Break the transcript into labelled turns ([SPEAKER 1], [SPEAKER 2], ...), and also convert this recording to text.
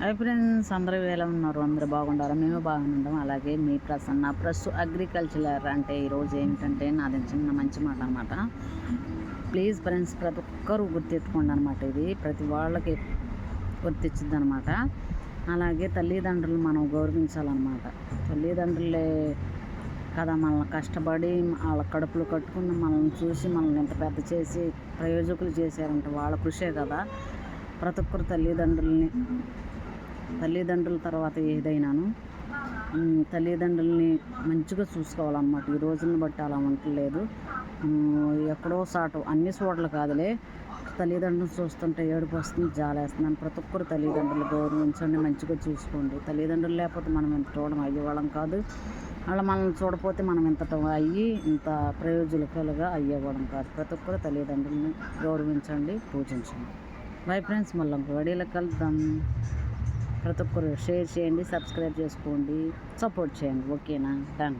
[SPEAKER 1] Hi friends, అందరూ ఎలా ఉన్నారు? అందరూ బాగుండారా? మేము బాగున్నాం. అలాగే మీ ప్రసన్న అగ్రికల్చరర్ అంటే ఈరోజు ఏమిటంటే నాది చిన్న మంచి మాట అనమాట. ప్లీజ్ ఫ్రెండ్స్, ప్రతి ఒక్కరూ గుర్తెట్టుకోండి అనమాట. ఇది ప్రతి వాళ్ళకి గుర్తించింది అనమాట. అలాగే తల్లిదండ్రులు మనం గౌరవించాలన్నమాట. తల్లిదండ్రులే కదా మనల్ని కష్టపడి వాళ్ళ కడుపులు కట్టుకుని మనల్ని చూసి మనల్ని ఎంత పెద్ద చేసి ప్రయోజకులు చేశారంటే వాళ్ళ కృషే కదా. ప్రతి ఒక్కరు తల్లిదండ్రుల తర్వాత ఏదైనాను తల్లిదండ్రుల్ని మంచిగా చూసుకోవాలన్నమాట. ఈ రోజులను బట్టి అలా ఉండలేదు. ఎక్కడో సాటు అన్ని చోట్ల కాదులే, తల్లిదండ్రులు చూస్తుంటే ఏడుపు వస్తుంది, జాలేస్తుంది. ప్రతి ఒక్కరు తల్లిదండ్రులు గౌరవించండి, మంచిగా చూసుకోండి. తల్లిదండ్రులు లేకపోతే మనం ఇంత చూడడం అయ్యేవాళ్ళం కాదు. వాళ్ళు మనల్ని చూడపోతే మనం ఇంత ప్రయోజకులుగా అయ్యేవాళ్ళం కాదు. ప్రతి ఒక్కరు తల్లిదండ్రులని గౌరవించండి, పూజించండి. బై ఫ్రెండ్స్, మళ్ళీ వీడియోలో కలుద్దాం. ప్రతి ఒక్కరు షేర్ చేయండి, సబ్స్క్రైబ్ చేసుకోండి, సపోర్ట్ చేయండి. ఓకేనా? డన్.